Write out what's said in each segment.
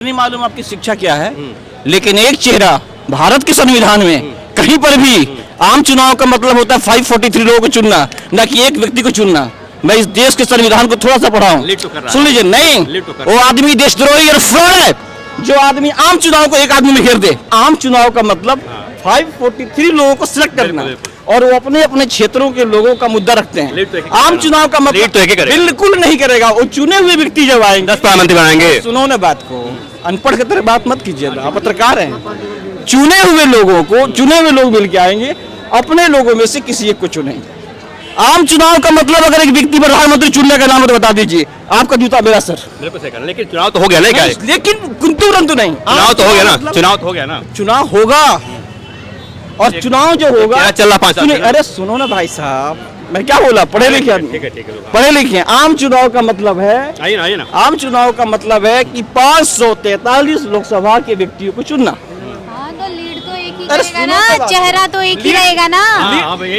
नहीं मालूम आपकी शिक्षा क्या है, लेकिन एक चेहरा भारत के संविधान में कहीं पर भी आम चुनाव का मतलब होता है 543 लोगों को चुनना, न कि एक व्यक्ति को चुनना। मैं इस देश के संविधान को थोड़ा सा पढ़ा हूँ, सुन लीजिए। नहीं, वो आदमी देशद्रोही और फ्रॉड है जो आदमी आम चुनाव को एक आदमी में घेर दे। आम चुनाव का मतलब 543 लोगों को सिलेक्ट करना, और वो अपने अपने क्षेत्रों के लोगों का मुद्दा रखते हैं। आम चुनाव का मतलब बिल्कुल नहीं करेगा। वो चुने हुए व्यक्ति जब आएंगे 10 प्रधानमंत्री बनाएंगे। सुनो ना बात को, अनपढ़ की तरह बात मत कीजिए, आप पत्रकार हैं। चुने हुए लोगों को, चुने हुए लोग मिलके आएंगे, अपने लोगों में से किसी एक को चुनेंगे। आम चुनाव का मतलब अगर एक व्यक्ति प्रधानमंत्री चुनने का नाम तो बता दीजिए, आपका जूता मेरा सर। बिल्कुल सही कहा, लेकिन चुनाव तो हो गया ना, क्या है? लेकिन कुंतु परंतु नहीं, चुनाव तो हो गया ना, चुनाव तो हो गया ना, चुनाव होगा। और चुनाव जो होगा, क्या चल रहा 5 साल? अरे सुनो ना भाई साहब, मैं क्या बोला, पढ़े लिखे आदमी, ठीक है, पढ़े लिखे। आम चुनाव का मतलब है, आइए ना, आम चुनाव का मतलब है कि 543 लोकसभा के व्यक्तियों को चुनना। हाँ, तो लीड तो एक ही अरे करेगा ना, चेहरा तो एक ही रहेगा ना।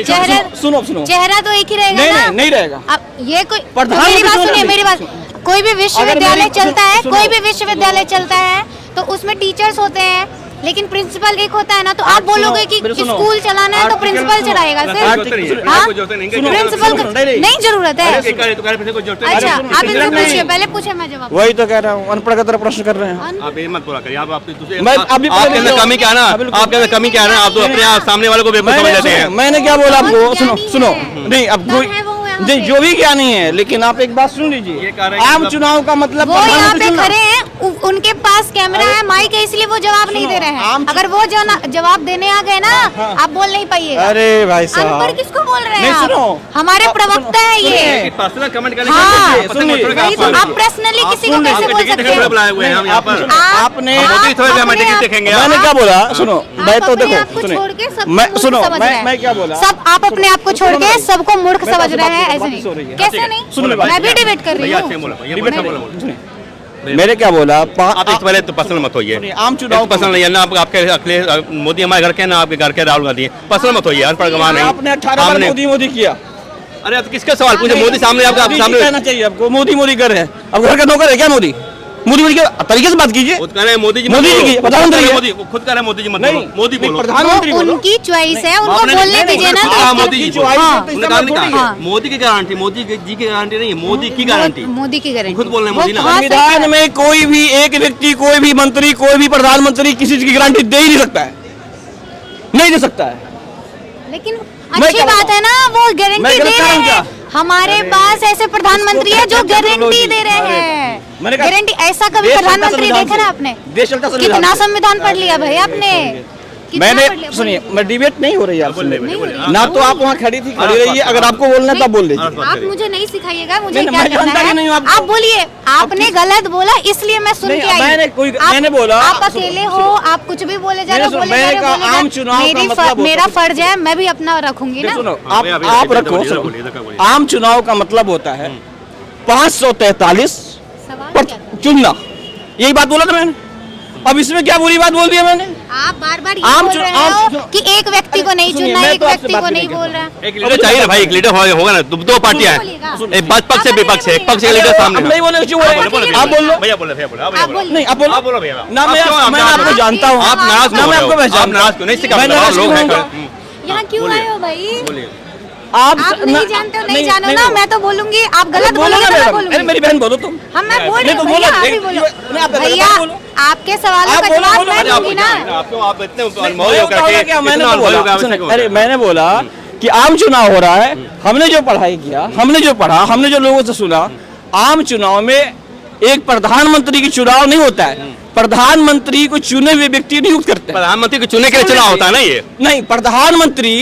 चेहरा सुनो चेहरा तो एक ही रहेगा ना। नहीं रहेगा। अब ये कोई प्रधानमंत्री मेरी बात तो सुनिए, नहीं। मेरी बात। कोई भी विश्वविद्यालय चलता है, कोई भी विश्वविद्यालय चलता है तो उसमें टीचर्स होते हैं, लेकिन प्रिंसिपल एक होता है ना। तो आप बोलोगे कि स्कूल चलाना है तो प्रिंसिपल चलाएगा सिर्फ? प्रिंसिपल नहीं जरूरत है। अच्छा, आप इनसे पूछिए, पहले पूछे, मैं जवाब। वही तो कह रहा हूँ, अनपढ़ का तरह प्रश्न कर रहे हैं। आप ये मत बोला करिए, आप मैं अभी आपके अंदर कमी क्या है ना, आपके अंदर कमी क्या है ना, आप तो अपने सामने वाले को बेवकूफ समझ लेते हैं। मैंने क्या बोला आपको, सुनो सुनो, है। नहीं अब कोई नहीं, जो भी क्या नहीं है, लेकिन आप एक बात सुन लीजिए। आम चुनाव का मतलब वो यहाँ पे खड़े हैं, उनके पास कैमरा है, माइक है, इसलिए वो जवाब नहीं दे रहे हैं। अगर वो जवाब देने आ गए ना, आप बोल नहीं पाइएगा। अरे भाई साहब, अनपढ़ किसको बोल रहे हैं सुनो, आप? हमारे प्रवक्ता है ये। पर्सनल कमेंट करने हाँ, वही तो आप पर्सनली किसी को कैसे बोल सकते हैं? बुलाए हुए हैं हम यहाँ पर। आपने देखेंगे। मैंने क्या बोला, सुनो मैं तो अपने आप को देखो, छोड़ के सबको मैं मूर्ख सुनो, समझ रहे हैं। मैं क्या बोला, सब आप अपने आप को छोड़ के सबको मूर्ख समझ रहे हैं, ऐसे नहीं। कैसे नहीं, मैं भी डिबेट कर रही हूँ। मैंने क्या बोला, आप इस पहले तो पर्सनल मत होइए। आम चुनाव पसंद नहीं है ना, आपके मोदी हमारे घर के ना, आपके घर के राहुल गांधी। पर्सनल मत होइए, अनपढ़ गंवार नहीं। आपने 18 बार मोदी किया। अरे अब किसका सवाल पूछे? मोदी सामने आपका सामने कहना चाहिए आपको, मोदी घर है। अब घर का नौकर है क्या मोदी के तरीके से बात कीजिए। मोदी जी की प्रधानमंत्री है। मोदी खुद कह रहे हैं, मोदी जी मत बोलो, मोदी बोलो। प्रधानमंत्री बोलो। उनकी चॉइस है, उनको बोलने दीजिए ना। मोदी जी चॉइस उन्होंने कहा नहीं कहा, मोदी की गारंटी, मोदी जी की गारंटी नहीं है, मोदी की गारंटी, मोदी की गारंटी खुद बोल रहे हैं मोदी ना। संविधान में कोई भी एक व्यक्ति, कोई भी मंत्री, कोई भी प्रधानमंत्री किसी चीज की गारंटी दे ही नहीं सकता है, नहीं दे सकता है। लेकिन अच्छी बात है ना, वो गारंटी दे रहे हैं। हमारे पास ऐसे प्रधानमंत्री है जो गारंटी दे रहे हैं, गारंटी। ऐसा कभी प्रधानमंत्री देखा ना आपने? कितना संविधान पढ़ लिया भाई आपने? मैंने सुनिए, मैं डिबेट नहीं हो रही है आपसे ना, तो आप वहाँ खड़ी थी, खड़ी रहिए। अगर आपको बोलना है तब बोल लीजिए। आप मुझे नहीं सिखाइएगा, मुझे क्या करना है। आप बोलिए, आपने गलत बोला इसलिए मैं सुन के आई। मैंने बोला आप अकेले हो, आप कुछ भी बोले जा रहे हो। मेरा फर्ज है, मैं भी अपना रखूंगी ना। सुनो, आप रखो। आम चुनाव का मतलब होता है 543 चुनना, यही बात बोला था मैंने। अब इसमें क्या बुरी बात बोल दी है मैंने? आप बार-बार ये बोल रहे हो कि एक व्यक्ति को नहीं चुनना, एक व्यक्ति को नहीं बोल रहा। एक लीडर चाहिए ना भाई, एक लीडर होगा ना। दो पार्टियां हैं, एक पक्ष से विपक्ष है, एक पक्ष का लीडर सामने। नहीं बोले, आप बोलो भैया, बोलो नहीं, आप बोलो भैया ना। मैं आपको जानता हूँ, आप नाराज ना, मैं आपको पहचानता हूँ। नाराज क्यों नहीं? सिखा यहाँ क्यों आए हो भाई? आप नहीं जानते हो, नहीं जानो ना। मैं तो बोलूंगी, आप गलत बोलोगे तो मैं बोलूंगी। मेरी बहन बोलो तुम। हम मैं बोल रही हूँ भैया, आप ही बोलो भैया। आपके सवालों का जवाब मैं दूंगी ना। अरे मैंने बोला कि आम चुनाव हो रहा है, हमने जो पढ़ाई किया, हमने जो पढ़ा, हमने जो लोगों से सुना, आम चुनाव में एक प्रधानमंत्री की चुनाव नहीं होता है। प्रधानमंत्री को चुने हुए व्यक्ति नियुक्त करते हैं। प्रधानमंत्री को चुनने के लिए चुनाव होता है ना ये? नहीं, प्रधानमंत्री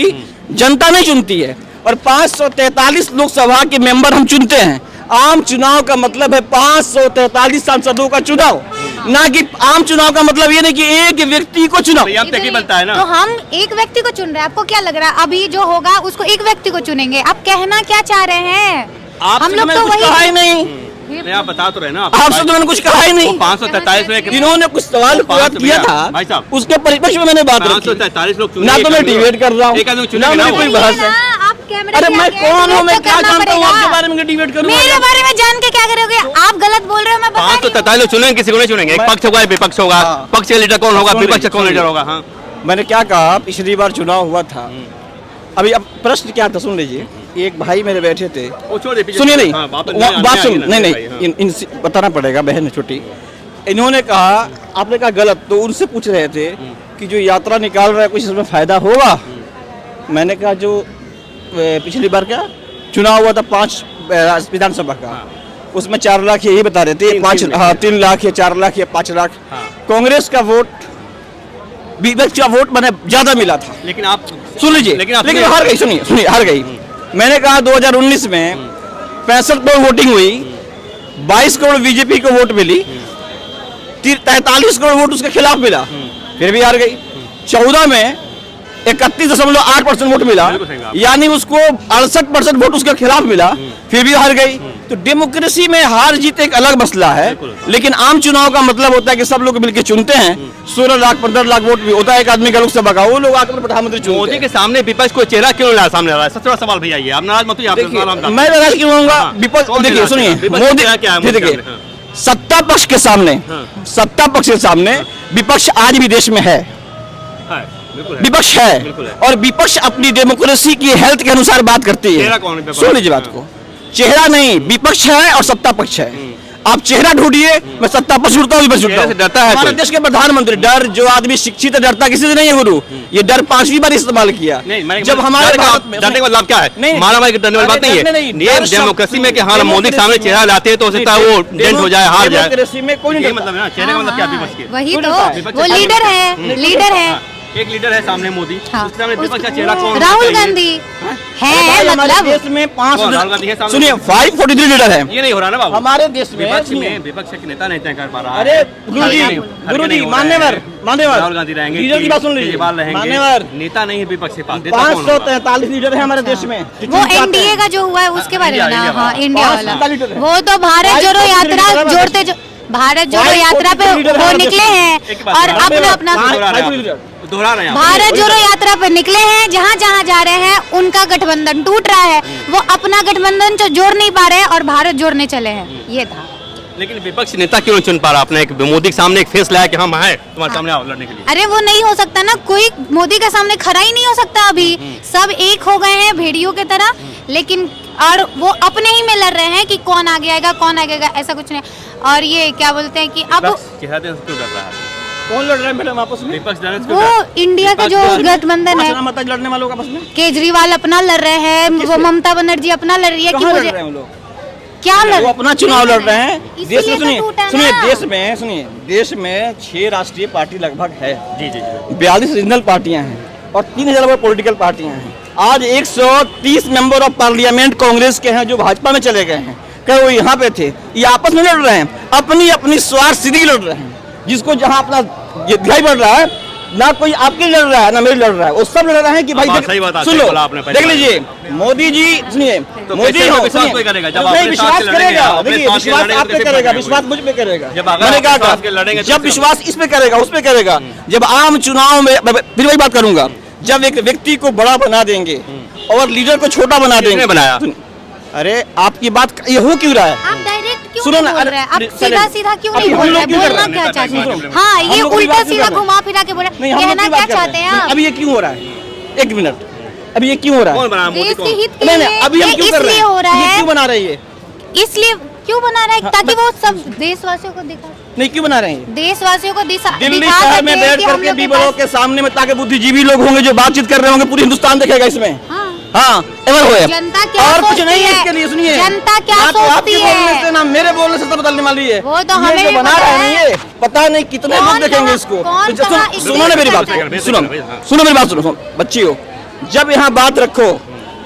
जनता नहीं चुनती है, और 543 लोकसभा के मेंबर हम चुनते हैं। आम चुनाव का मतलब है 543 सांसदों का चुनाव, ना कि आम चुनाव का मतलब ये नहीं कि एक व्यक्ति को चुनाव। बनता है ना, तो हम एक व्यक्ति को चुन रहे हैं। आपको क्या लग रहा है अभी जो होगा उसको एक व्यक्ति को चुनेंगे? आप कहना क्या चाह रहे हैं? हम लोग तो वही कहा ही नहीं, आप बता तो रहे ना, आपसे तो मैंने कुछ कहा ही नहीं। 543 में इन्होंने कुछ सवाल किया था, उसके परिप्रेक्ष्य में मैंने बात रखी। 543 लोग ना तो मैं डिबेट कर रहा हूँ, एक आदमी ना मेरी कोई बहस है। आप कैमरे अरे के मैं आगे कौन हूँ, debate मैं तो क्या करना जानता हूँ पड़ेगा। आपके बारे में डिबेट करूँ? मेरे बारे में जान के क्या करोगे? आप गलत बोल रहे हो, मैं बता 5 तो रही हूँ। 43 लोग चुनेंगे, किसी को नहीं चुनेंगे। एक मैं- पक्ष होगा, एक विपक्ष होगा। हाँ। पक्ष का लीडर कौन होगा, सुन विपक्ष का लीजिए, कौन सुन लीडर होगा? हाँ मैंने क्या कहा, पिछली बार चुनाव हुआ था, अभी अब प्रश्न क्या था सुन लीजिए। एक भाई मेरे बैठे थे, वो छोड़ दे, पीछे सुनिए छोड़। नहीं, हाँ, बात बात सुन, नहीं भाई, नहीं, हाँ। इनसे बताना पड़ेगा, बहन है छोटी। इन्होंने कहा, आपने कहा गलत, तो उनसे पूछ रहे थे कि जो यात्रा निकाल रहा है कुछ इसमें फायदा होगा। मैंने कहा जो पिछली बार क्या चुनाव हुआ था 5 विधानसभा का, उसमें 4 लाख यही बता रहे थे, 3 लाख या 4 लाख या 5 लाख हाँ। कांग्रेस का वोट, विपक्ष का वोट मैंने ज्यादा मिला था। लेकिन आप सुन लीजिए, लेकिन लेकिन हार गई, सुनिए सुनिए, हार गई। मैंने कहा 2019 में 65 करोड़ वोटिंग हुई, 22 करोड़ बीजेपी को वोट मिली, 43 करोड़ वोट उसके खिलाफ मिला, फिर भी हार गई। 14 में 31.8% वोट मिला, बिल्कुल सही बात। यानी उसको 68% वोट उसके खिलाफ मिला, फिर भी हार गई। तो डेमोक्रेसी में हार जीत एक अलग मसला है, लेकिन आम चुनाव का मतलब होता है कि सब लोग मिलकर चुनते हैं। 16 लाख 15 लाख वोट भी होता है एक आदमी का लोकसभा का, वो लोग आकर प्रधानमंत्री चुनते मोदी हैं। के सामने विपक्ष को चेहरा क्यों ला सामने आ रहा है? सबसे बड़ा सवाल भैया ये, आप नाराज मत होइए, आप देखिए, नाराज मत- मैं नाराज क्यों होऊंगा? हाँ, विपक्ष कौन देखिए, नाराज सुनिए, है? विपक्ष मोदी क्या है, देखिए, हाँ। सत्ता पक्ष के सामने, हाँ। सत्ता पक्ष के सामने विपक्ष आज भी देश में है, है, बिल्कुल है। विपक्ष बिल्कुल है, है। और विपक्ष अपनी डेमोक्रेसी की हेल्थ के अनुसार बात करती चेहरा है। कौन है विपक्ष? सुन लीजिए बात को, चेहरा नहीं, विपक्ष है और सत्ता पक्ष है। आप चेहरा ढूंढिए, मैं सत्ता पक्ष ढूंढता हूँ, विपक्ष ढूंढता चेहरे हूँ। से डरता है हमारे कोई? देश के प्रधानमंत्री, डर जो आदमी शिक्षित है डरता किसी से नहीं है गुरु, ये डर 5वीं बार इस्तेमाल किया। नहीं, मैंने जब हमारे भारत में डरने का मतलब क्या है? नहीं, मारा मारी डरने वाली बात नहीं डरने है। नहीं, ये डर सब- डेमोक्रेसी में कि हाँ डेमोक्रेसी मोदी के सामने में- चेहरा लाते हैं तो हो सकता है वो डेंट हो जाए, हार जाए। डेमोक्रेसी में कोई नहीं ये डरता। मतलब है ना, चेहरे का मतलब क्या है विपक्ष के? वही क्यों तो, नहीं विपक्ष वो के सामने- लीडर है, लीडर है। हाँ, एक लीडर है सामने मोदी, हाँ, उसके सामने विपक्ष का उस- चेहरा कौन? राहुल होना चाहिए? गांधी अरे है, भाई, हमारे मतलब देश में 5 कौन? राहुल गांधी है सामने? सुनिए 543 लीडर है ये नहीं हो रहा ना बाबू। हमारे देश में। विपक्ष सुनिए, में विपक्ष के नेता नहीं तय कर पा रहा है। अरे गुरुजी, खड़गे नहीं हो गुरुजी रहे मान्यवर, हैं। मान्यवर, राहुल गांधी रहेंगे, लीडर की बात सुन लीजिए, केजरीवाल रहेंगे, मान्यवर, नेता नहीं है विपक्ष के पास, नेता कौन होगा? 543 लीडर है हमारे देश में। वो एनडीए का जो हुआ है उसके बारे में ना, इंडिया हाँ वाला। इंडिया 5 वाला, लीडर है। वो तो भारत 5 जोड़ो लीडर यात्रा है हमारे जोड़ते जो भारत जोड़ो यात्रा पे लीडर है वो हमारे निकले देश में। हैं एक बात और बता रहे अपना हैं, अपना दोहरा रहे हैं लीडर। आप। दोहरा रहे हैं आप। भारत जोड़ो यात्रा पे निकले हैं, जहाँ जहाँ जा रहे हैं उनका गठबंधन टूट रहा है, वो अपना गठबंधन जो जोड़ नहीं पा रहे हैं और भारत जोड़ने चले हैं, ये था। लेकिन विपक्ष नेता क्यों नहीं चुन पा रहा? अपने एक मोदी के सामने एक फेस लाया कि हम हैं तुम्हारे सामने आओ लड़ने के लिए। अरे वो नहीं हो सकता ना, कोई मोदी के सामने खड़ा ही नहीं हो सकता अभी, सब एक हो गए हैं भेड़ियों की तरह, लेकिन और वो अपने ही में लड़ रहे हैं कि कौन आगे आएगा कौन आगे आएगा, ऐसा कुछ नहीं। और ये क्या बोलते हैं कि अब विपक्ष चेहरा देने से क्यों डर रहा है? कौन लड़ रहा है मैडम आपस में? विपक्ष डरने से क्यों वो डर रहा है? इंडिया का जो विपक्ष- गठबंधन है, मत लड़ने वालों का आपस में केजरीवाल अपना लड़ रहे हैं, वो ममता बनर्जी अपना लड़ रही है कि कहाँ लड़ मुझे रहे हैं वो लोग? क्या लड़ वो अपना चुनाव लड़ रहे हैं। देश इसीलिए में तो सुनिए, टूटा ना। सुनिए देश में 6 राष्ट्रीय पार्टी लगभग है, जी जी जी। 42 रीजनल पार्टियां हैं और 3000 पॉलिटिकल पार्टियां हैं। आज 130 मेंबर ऑफ पार्लियामेंट कांग्रेस के हैं जो भाजपा में चले गए हैं, क्या वो यहाँ पे थे? ये आपस में लड़ रहे हैं, अपनी अपनी स्वार्थ सिद्धि लड़ रहे हैं, जिसको जहाँ अपना ये दिखाई पड़ रहा है, ना कोई आपके लड़ रहा है ना मेरे लड़ रहा है, वो सब लड़ रहे हैं कि भाई बात सही बात सुन लो, बोला आपने पहले देख लीजिए मोदी जी, सुनिए तो मोदी कैसे हो, विश्वास सुनिए, कोई करेगा? जब नहीं अपने साथ विश्वास के लड़ेंगे, करेगा, अपने देखिए साथ के विश्वास लड़ेंगे आप तो पे फिर करेगा, करेगा विश्वास कोई। मुझ पे करेगा। जब अगर मैंने अपने क्या साथ के लड़ेंगे कहा, तो जब फिर विश्वास इस पे करेगा उस पे करेगा, जब आम चुनाव में फिर वही बात करूंगा, जब एक व्यक्ति को बड़ा बना देंगे और लीडर को छोटा बना देंगे। किसने बनाया? अरे आपकी बात ये हो क्यों रहा है? आप डायरेक्ट क्यों सुनो नहीं ना, बोल अरे, रहे हैं? आप चले- सीधा सीधा क्यों अभी नहीं हम बोल लोग रहे हैं? क्यों कर बोलना रहे क्या हैं? चाहते हैं? सुनो, हाँ, हम ये लोग अभी उल्टा बात क्यों सीधा कर रहे हैं? घुमा फिरा के बोल रहे नहीं हैं। हम लोग कहना की क्या बात कर चाहते रहे हैं हैं। आप? अभी ये क्यों हो रहा है? एक मिनट, अभी ये क्यों हो रहा कौन है? बनाया मोदी देश को? के हित के नहीं लिए नहीं, अभी हम ये क्यों कर रहे इसलिए हो रहा हैं? ये है, क्यों बना रही है? इसलिए क्यों बना रहा है हाँ, ताकि वो सब देशवासियों को दिखा, नहीं क्यों बना रहे हैं? देशवासियों को दिल्ली दिखा शहर में सके बैठ कि हम करके लोग के बीबरों पास- के सामने में ताकि बुद्धिजीवी लोग होंगे जो बातचीत कर रहे होंगे, पूरी हिंदुस्तान देखेगा इसमें। हाँ, हाँ एवर हो जनता क्या और कुछ सोचती नहीं है है? इसके लिए। सुनिए, जनता क्या ना तो सोचती आपके है? बोलने से ना मेरे बोलने से सब बदलने वाली है। वो तो ये हमें जो भी बना पता रहे हैं है। ये पता नहीं कितने कौन लोग देखेंगे कहा- इसको। कौन तो कहा सुनो इसलिए सुनो ना मेरी करता बात, है? सुनो सुनो मेरी बात, सुनो बच्ची हो, जब यहाँ बात रखो,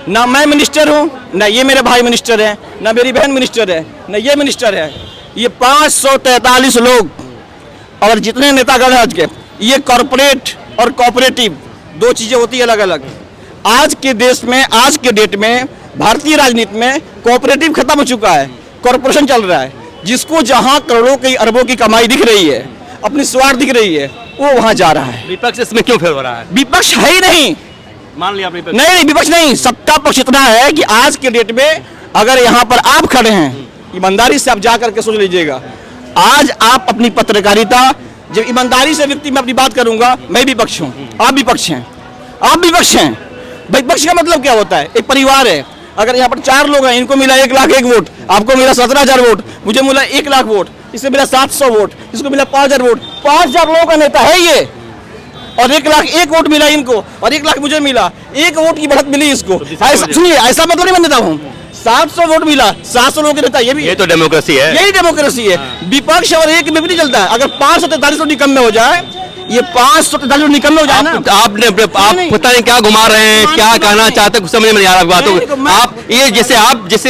ना मैं मिनिस्टर हूँ, ना ये मेरे भाई मिनिस्टर है, ना मेरी बहन मिनिस्टर है, ना ये मिनिस्टर है, ये 543 लोग और जितने नेतागण हैं आज के, ये कॉर्पोरेट और कोऑपरेटिव दो चीजें होती है अलग अलग। आज के देश में, आज के डेट में भारतीय राजनीति में कोऑपरेटिव खत्म हो चुका है, कॉर्पोरेशन चल रहा है, जिसको जहां करोड़ों की अरबों की कमाई दिख रही है, अपनी स्वार्थ दिख रही है, वो वहां जा रहा है। विपक्ष इसमें क्यों फेल हो रहा है? विपक्ष है ही नहीं, मान लिया आपने विपक्ष। नहीं, विपक्ष नहीं, सत्ता पक्ष इतना है कि आज के डेट में अगर यहाँ पर आप खड़े हैं, ईमानदारी से आप जा करके सोच लीजिएगा, आज आप अपनी पत्रकारिता, जब ईमानदारी से व्यक्ति मैं अपनी बात करूंगा, मैं विपक्ष हूँ, आप विपक्ष हैं, आप विपक्ष हैं। विपक्ष का मतलब क्या होता है? एक परिवार है, अगर यहाँ पर 4 लोग हैं, इनको मिला 1,01,000 वोट, आपको मिला 17,000 वोट, मुझे मिला 1,00,000 वोट, इससे मिला 700 वोट, इसको मिला 5,000 वोट, 5,000 लोगों का नेता है ये, और 1,01,000 वोट मिला इनको और 1,00,000 मुझे मिला, 1 वोट की बढ़त मिली इसको। ऐसा सुनिए, ऐसा मतलब नहीं मैं नेता हूँ, 700 वोट मिला, 700 लोगों के नेता, ये तो डेमोक्रेसी है, यही डेमोक्रेसी है। विपक्ष और एक में भी नहीं चलता है। अगर 543 वोट निकम में हो जाए, ये 543 वोट निकम में हो जाए ना, आप पता नहीं क्या घुमा रहे हैं, क्या कहना चाहते हैं, कुछ समझ में नहीं आ रहा बातों को। आप ये जैसे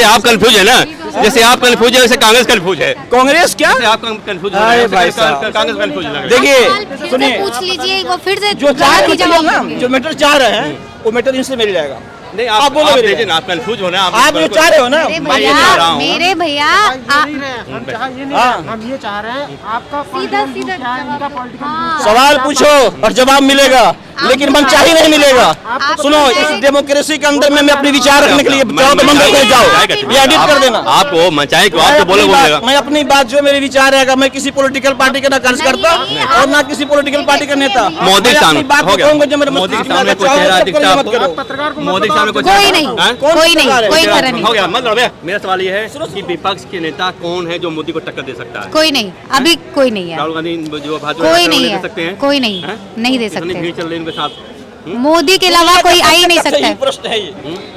आप कंफ्यूज है ना, जैसे आप कंफ्यूज है वैसे कांग्रेस कंफ्यूज है। कांग्रेस क्या, आप कंफ्यूज कांग्रेस कंफ्यूज लग रहा है। देखिए सुनिए, पूछ लीजिए, वो फिर से जो चाह गलत ही जवाब ना, देंगे। जो मैटर चाह रहे हैं वो मैटर इनसे मिल जाएगा। नहीं आप बोलो आप मेरे दीजिए ना, आप कंफ्यूज हो ना, आप जो चाह रहे हो ना, मेरे मैं ये चाह रहा हूँ। मेरे भैया हम चाह ये नहीं हाँ। रहे, हम ये चाह रहे हैं आपका सीधा political सीधा view क्या है, इनका political view हाँ। क्या है। सवाल पूछो और जवाब मिलेगा, लेकिन मनचाही नहीं मिलेगा। आप सुनो, इस डेमोक्रेसी के अंदर में मैं अपने विचार रखने के लिए जाओ तो बंद करके जाओ, ये एडिट कर देना। आपको मचाए को आप तो बोले बोलेगा। मैं अपनी बात जो मेरे विचार है, मैं किसी पॉलिटिकल पार्टी का ना कार्यकर्ता और ना किसी पॉलिटिकल पार्टी का नेता। मोदी मैं सामने अपनी बात हो गया। कहूंगा जो मेरे मोदी मस्तिष्क के में सामने आता कोई चेहरा है, दिखता है मत करो। पत्रकार को मोदी के सामने कोई कोई नहीं, कौन कोई नहीं, पत्रकार है? कोई खरा नहीं, हो गया, मतलब मेरा सवाल ये है कि विपक्ष के नेता कौन है जो मोदी को टक्कर दे सकता है? कोई नहीं, अभी कोई नहीं है, राहुल गांधी जो भाजपा कोई नहीं दे सकते है, हैं, कोई नहीं, हैं? नहीं दे इतनी भीड़ सकते। चल रही है उनके साथ। मोदी के अलावा कोई आ ही नहीं सकता सही है। प्रश्न है ये,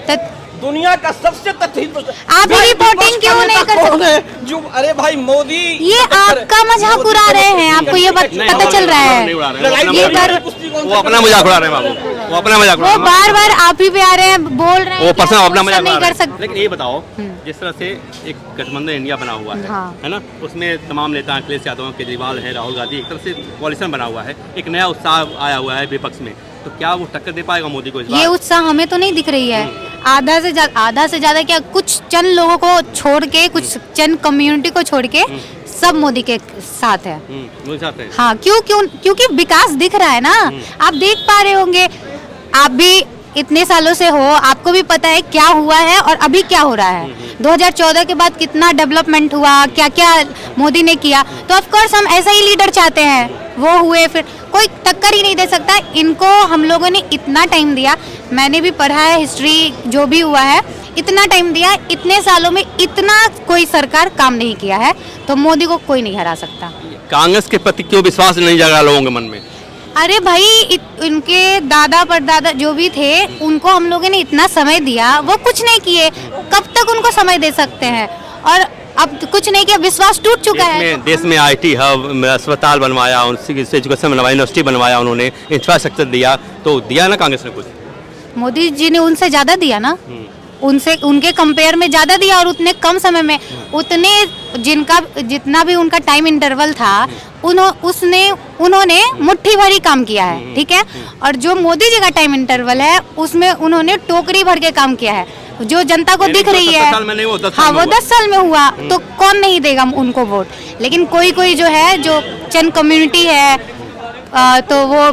तो दुनिया का सबसे तथ्य प्रश्न। आप भाई, रिपोर्टिंग विपक्ष क्यों का नहीं नेता कर कौन है? जो अरे भाई मोदी, ये आपका मजाक उड़ा रहे हैं, आपको ये नहीं, पता चल रहा नहीं उड़ा रहे हैं, है। वो ये अपना कर वो अपना मजाक उड़ा रहे हैं बाबू, वो अपना मजाक उड़ा वो रहे हैं। बार बार आप ही पे आ रहे हैं, बोल रहे हैं वो कि पर्सन आप अपना क्वेश्चन मजाक नहीं उड़ा कर रहे हैं। सकते। लेकिन ये बताओ, जिस तरह से एक गठबंधन इंडिया बना हुआ है, हाँ। है ना, उसमें तमाम नेता अखिलेश यादव, केजरीवाल है, राहुल गांधी, एक तरह से कोalition बना हुआ है, एक नया उत्साह आया हुआ है विपक्ष में, तो क्या वो टक्कर दे पाएगा मोदी को इस ये बार? उत्साह हमें तो नहीं दिख रही है। आधा से ज्यादा क्या, कुछ चंद लोगों को छोड़ के, कुछ चंद कम्युनिटी को छोड़ के सब मोदी के साथ है। मोदी साथ है। हाँ, क्योंकि विकास दिख रहा है ना, आप देख पा रहे होंगे, आप भी इतने सालों से हो, आपको भी पता है क्या हुआ है और अभी क्या हो रहा है। 2014 के बाद कितना डेवलपमेंट हुआ, क्या क्या मोदी ने किया, तो ऑफ कोर्स हम ऐसा ही लीडर चाहते हैं, वो हुए, फिर कोई टक्कर ही नहीं दे सकता इनको। हम लोगों ने इतना टाइम दिया, मैंने भी पढ़ा है हिस्ट्री, जो भी हुआ है, इतना टाइम दिया, इतने सालों में इतना कोई सरकार काम नहीं किया है, तो मोदी को कोई नहीं हरा सकता। कांग्रेस के प्रति क्यों विश्वास नहीं जगा लोगों के मन में? अरे भाई, उनके दादा परदादा जो भी थे, उनको हम लोगों ने इतना समय दिया, वो कुछ नहीं किए, कब तक उनको समय दे सकते हैं? और अब कुछ नहीं किया, विश्वास टूट चुका है। देश में IT हब, अस्पताल बनवाया, उनसे एजुकेशन बनवाया, यूनिवर्सिटी बनवाया, उन्होंने इंफ्रास्ट्रक्चर दिया, तो दिया ना कांग्रेस ने कुछ? मोदी जी ने उनसे ज्यादा दिया ना, उनसे, उनके कंपेयर में ज्यादा दिया, और उतने कम समय में, उतने जितना भी उनका टाइम इंटरवल था, उन्होंने मुट्ठी भरी काम किया है, ठीक है। और जो मोदी जी का टाइम इंटरवल है, उसमें उन्होंने टोकरी भर के काम किया है, जो जनता को दिख रही है। हाँ, वो 10 साल में हुआ, तो कौन नहीं देगा उनको वोट? लेकिन कोई जो है, जो चंद कम्युनिटी है, तो वो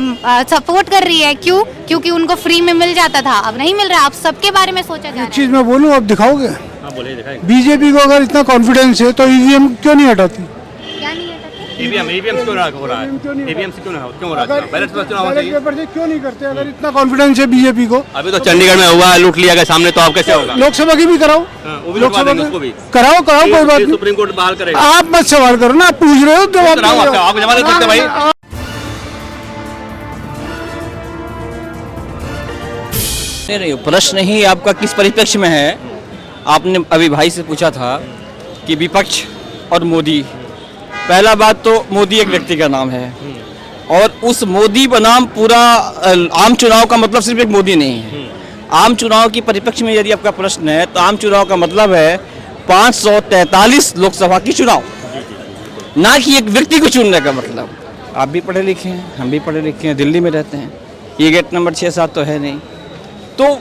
सपोर्ट कर रही है। क्यों? क्योंकि उनको फ्री में मिल जाता था, अब नहीं मिल रहा। अब सबके बारे में सोचा जा रहा एक है। चीज मैं बोलूं, अब दिखाओगे? हाँ, बोलिए, दिखाएंगे। बीजेपी को अगर इतना कॉन्फिडेंस है तो ईवीएम क्यों नहीं हटाती? क्या नहीं हटाते? EVM क्यों हो रहा है? EVM से क्यों हो रहा है? बैलेट पेपर चुनाव चाहिए। पेपर से क्यों नहीं करते अगर इतना कॉन्फिडेंस है बीजेपी को? अभी तो चंडीगढ़ में हुआ, लूट लिया गया सामने, तो अब कैसे होगा? लोकसभा की भी कराओ, वो भी रुकवा देंगे उसको भी। कराओ कोई बात नहीं। सुप्रीम कोर्ट बहाल करेगा। आप मत सवाल करो ना, आप पूछ रहे हो जवाब कराओ, दो। आप जवाब नहीं सकते भाई। नहीं, प्रश्न ही आपका किस परिप्रेक्ष्य में है। आपने अभी भाई से पूछा था कि विपक्ष और मोदी। पहला बात तो मोदी एक व्यक्ति का नाम है, और उस मोदी बनाम पूरा आम चुनाव का मतलब सिर्फ एक मोदी नहीं है। आम चुनाव की परिप्रेक्ष्य में यदि आपका प्रश्न है, तो आम चुनाव का मतलब है 543 लोकसभा की चुनाव, ना कि एक व्यक्ति को चुनने का मतलब। आप भी पढ़े लिखे हैं, हम भी पढ़े लिखे हैं, दिल्ली में रहते हैं, ये गेट नंबर 6-7 तो है नहीं। तो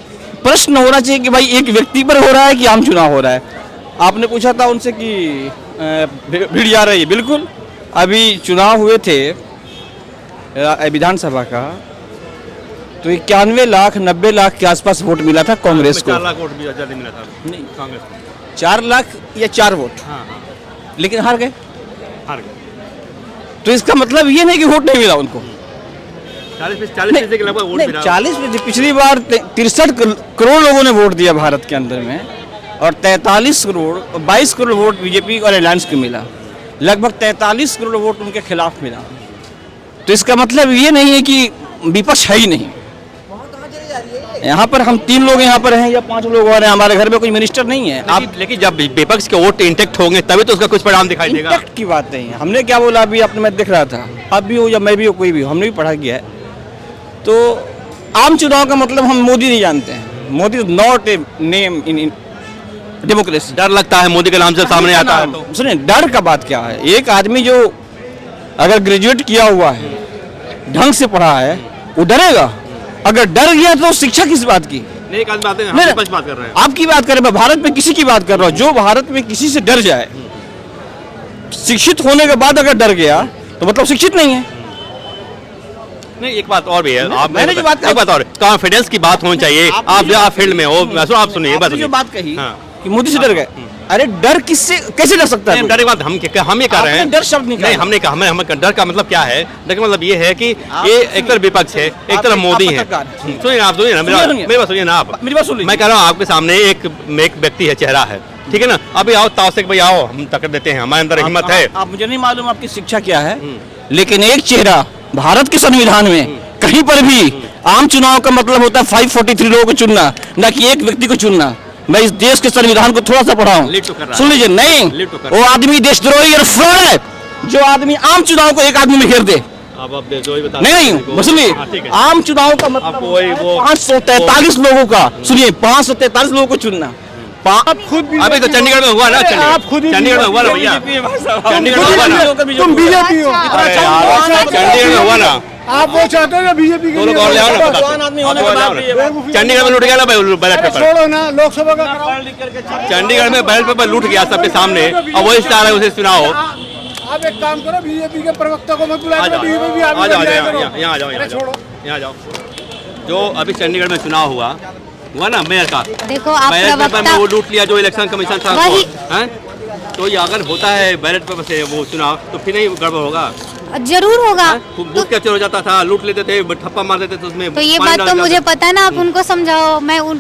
प्रश्न होना चाहिए कि भाई एक व्यक्ति पर हो रहा है कि आम चुनाव हो रहा है। आपने पूछा था उनसे कि भीड़ जा रही है। बिल्कुल, अभी चुनाव हुए थे विधानसभा का, तो 91 लाख 90 लाख के आसपास वोट मिला था कांग्रेस को। 4 लाख वोट भी ज्यादा मिला था नहीं, कांग्रेस को। 4 लाख या 4 वोट, हाँ लेकिन हार गए। हार गए। तो इसका मतलब ये नहीं कि वोट नहीं मिला उनको। 40% के लगभग वोट मिला। 40 पिछली बार 63 करोड़ लोगों ने वोट दिया भारत के अंदर में, और 43 करोड़ 22 करोड़ वोट बीजेपी और अलायंस को मिला, लगभग 43 करोड़ वोट उनके खिलाफ मिला। तो इसका मतलब ये नहीं है कि विपक्ष है ही नहीं। यहाँ पर हम 3 लोग यहाँ पर हैं या 5 लोग और हैं, हमारे घर में कोई मिनिस्टर नहीं है। आप लेकिन जब विपक्ष के वोट इंटेक्ट होंगे तभी तो उसका कुछ परिणाम दिखाई देगा। इंटैक्ट की बात नहीं है। हमने क्या बोला अभी आपने, मैं दिख रहा था, आप भी हो या मैं भी हो, कोई भी हो, हमने भी पढ़ा किया है। तो आम चुनाव का मतलब हम मोदी नहीं जानते हैं। Modi is not a name in democracy. डर लगता है मोदी के नाम से सामने आता है तो। सुनिए, डर का बात क्या है? एक आदमी जो अगर ग्रेजुएट किया हुआ है, ढंग से पढ़ा है, वो डरेगा? अगर डर गया तो शिक्षा किस बात की? नहीं, एक आदमी आते हैं, हम नहीं, विपक्ष बात कर रहे हैं। आपकी बात करें, मैं भारत में किसी की बात कर रहा हूँ। जो भारत में किसी से डर जाए, शिक्षित होने के बाद अगर डर गया तो मतलब शिक्षित नहीं है। नहीं, एक बात और भी है। आप मैंने जो बात एक बात और, कॉन्फिडेंस की बात होनी चाहिए। आप फील्ड में हो, आप सुनिए, आपने जो बात कही हाँ। कि मोदी से डर गए, अरे डर किससे, कैसे डर सकता है? डर की बात हम ये कर रहे हैं। आपने डर शब्द निकाला। नहीं, हमने कहा हमें डर का मतलब क्या है? डर का मतलब ये है कि ये एक तरफ विपक्ष है, एक तरफ मोदी है। सुनिए आप, सुनिए ना, मेरी बात सुनिए ना आप। मेरी बात सुन लीजिए। मैं कह रहा हूँ आपके सामने एक व्यक्ति है, चेहरा है, ठीक है ना? अभी आओ, ताउसेक भाई आओ, हम टक्कर देते हैं, हमारे अंदर हिम्मत है। आप मुझे नहीं मालूम आपकी शिक्षा क्या है, लेकिन एक चेहरा भारत के संविधान में कहीं पर भी आम चुनाव का मतलब होता है 543 लोगों को चुनना, ना कि एक व्यक्ति को चुनना। मैं इस देश के संविधान को थोड़ा सा पढ़ा लीड तो कर हूँ, रहा सुन लीजिए। नहीं, लीड तो कर रहा वो आदमी देशद्रोही और फ्रॉड है जो आदमी आम चुनाव को एक आदमी में घेर दे। आप जो ही बता नहीं, सुनिए, ठीक है। आम चुनाव का मतलब आपको वही वो 543 लोगों का, सुनिए, 543 लोगों को चुनना। आप खुद भी अभी तो चंडीगढ़ में हुआ ना, आप खुद ही चंडीगढ़ में हुआ ना भैया, चंडीगढ़ में हुआ ना, तुम बीजेपी हो। अरे यार, चंडीगढ़ में हुआ ना। आप वो चाहते हो ना बीजेपी के दो लोग लिए? और ले आओ ना, जवान बताओ। आदमी होने के आप बाद ले भी आओ ना। ये चंडीगढ़ में लूट गया ना बैलेट अरे पेपर। छोड़ो ना, लोकसभा का कराओ। चंडीगढ़ में बैलेट पेपर लूट गया सबके सामने, अब वही चाह रहे हैं उसे चुनाव। आप एक काम करो, बीजेपी के प्रवक्ता को मत आ बुलाओ, जाओ, बीजेपी आ जाओ, आगे यहाँ आ जाओ, यहाँ छोड़ो। यहाँ जाओ। जो अभी चंडीगढ़ में चुनाव हुआ ना मेयर का, देखो आप बैलेट पेपर में प्रवक्ता वो लूट लिया जो इलेक्शन कमीशन था, वही। हैं? तो ये अगर होता है बैलेट पेपर से वो चुनाव, तो फिर नहीं गड़बड़ होगा? जरूर होगा। बूथ कैप्चर हो जाता था, लूट लेते थे, ठप्पा मार देते थे उसमें। तो ये पानी बात डाल तो देते मुझे थे। पता है ना, आप उनको समझाओ। मैं